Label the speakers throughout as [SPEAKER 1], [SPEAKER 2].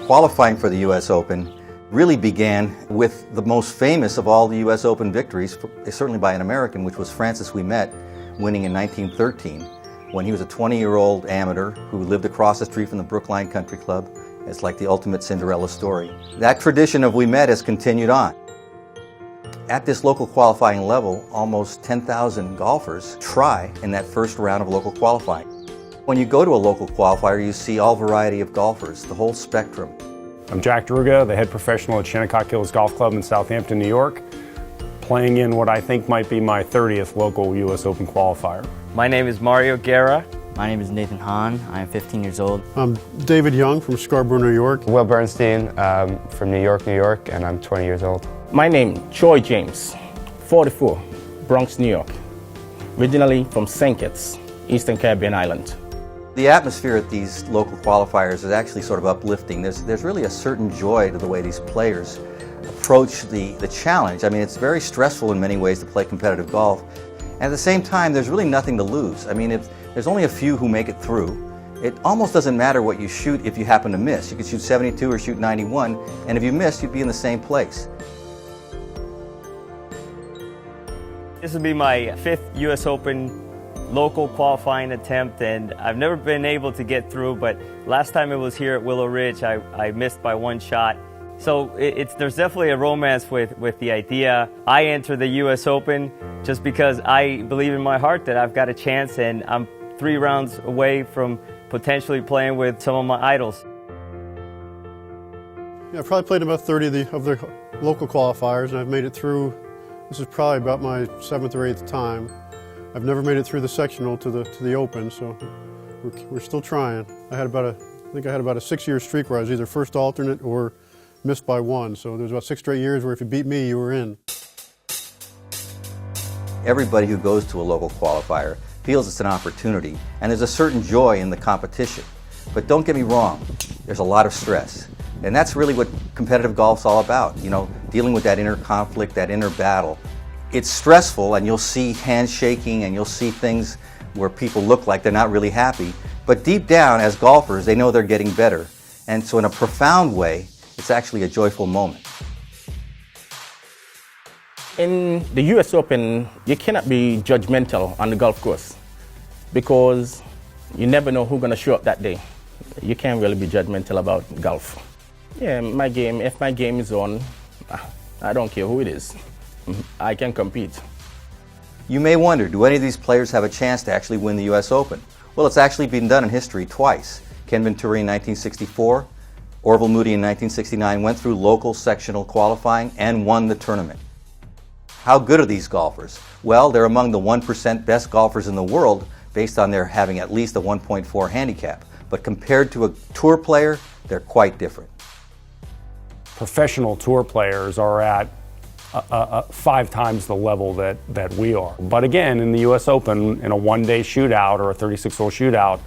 [SPEAKER 1] Qualifying for the U.S. Open really began with the most famous of all the U.S. Open victories, certainly by an American, which was Francis Ouimet, winning in 1913 when he was a 20-year-old amateur who lived across the street from the Brookline Country Club. It's like the ultimate Cinderella story. That tradition of Ouimet has continued on. At this local qualifying level, almost 10,000 golfers try in that first round of local qualifying. When you go to a local qualifier, you see all variety of golfers, the whole spectrum.
[SPEAKER 2] I'm Jack Druga, the head professional at Shinnecock Golf Club in Southampton, New York, playing in what I think might be my 30th local U.S. Open qualifier.
[SPEAKER 3] My name is Mario Guerra.
[SPEAKER 4] My name is Nathan Hahn. I am 15 years old.
[SPEAKER 5] I'm David Young from Scarborough, New York.
[SPEAKER 6] Will Bernstein from New York, and I'm 20 years old.
[SPEAKER 7] My name, Troy James, 44, Bronx, New York. Originally from St. Kitts, Eastern Caribbean island.
[SPEAKER 1] The atmosphere at these local qualifiers is actually sort of uplifting. There's really a certain joy to the way these players approach the challenge. I mean, it's very stressful in many ways to play competitive golf. And at the same time, there's really nothing to lose. I mean, there's only a few who make it through. It almost doesn't matter what you shoot if you happen to miss. You could shoot 72 or shoot 91, and if you missed, you'd be in the same place.
[SPEAKER 3] This will be my 5th U.S. Open local qualifying attempt, and I've never been able to get through, but last time it was here at Willow Ridge, I missed by 1 shot. So there's definitely a romance with the idea. I enter the U.S. Open just because I believe in my heart that I've got a chance, and I'm 3 rounds away from potentially playing with some of my idols.
[SPEAKER 5] Yeah, I've probably played about 30 of the local qualifiers, and I've made it through. This is probably about my 7th or 8th time. I've never made it through the sectional to the Open, so we're still trying. I think I had about a 6-year streak where I was either first alternate or missed by 1. So there was about 6 straight years where if you beat me, you were in.
[SPEAKER 1] Everybody who goes to a local qualifier feels it's an opportunity, and there's a certain joy in the competition. But don't get me wrong, there's a lot of stress. And that's really what competitive golf's all about, you know, dealing with that inner conflict, that inner battle. It's stressful, and you'll see handshaking, and you'll see things where people look like they're not really happy. But deep down, as golfers, they know they're getting better. And so in a profound way, it's actually a joyful moment.
[SPEAKER 7] In the U.S. Open, you cannot be judgmental on the golf course because you never know who's going to show up that day. You can't really be judgmental about golf. Yeah, if my game is on, I don't care who it is. I can compete.
[SPEAKER 1] You may wonder, do any of these players have a chance to actually win the U.S. Open? Well, it's actually been done in history twice. Ken Venturi in 1964, Orville Moody in 1969 went through local sectional qualifying and won the tournament. How good are these golfers? Well, they're among the 1% best golfers in the world based on their having at least a 1.4 handicap. But compared to a tour player, they're quite different.
[SPEAKER 2] Professional tour players are at 5 times the level that we are. But again, in the U.S. Open, in a 1-day shootout or a 36-hole shootout,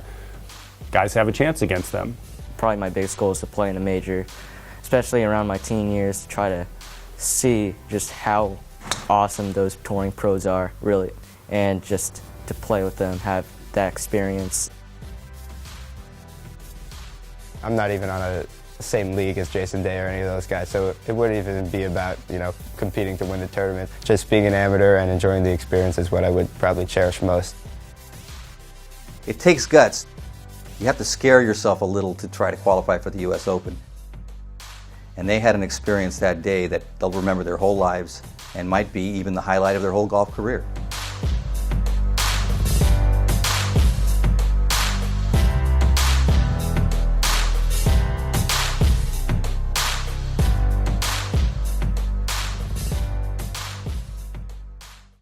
[SPEAKER 2] guys have a chance against them.
[SPEAKER 4] Probably my biggest goal is to play in a major, especially around my teen years, to try to see just how awesome those touring pros are, really, and just to play with them, have that experience.
[SPEAKER 6] I'm not even on the same league as Jason Day or any of those guys, so it wouldn't even be about, competing to win the tournament. Just being an amateur and enjoying the experience is what I would probably cherish most.
[SPEAKER 1] It takes guts. You have to scare yourself a little to try to qualify for the U.S. Open. And they had an experience that day that they'll remember their whole lives and might be even the highlight of their whole golf career.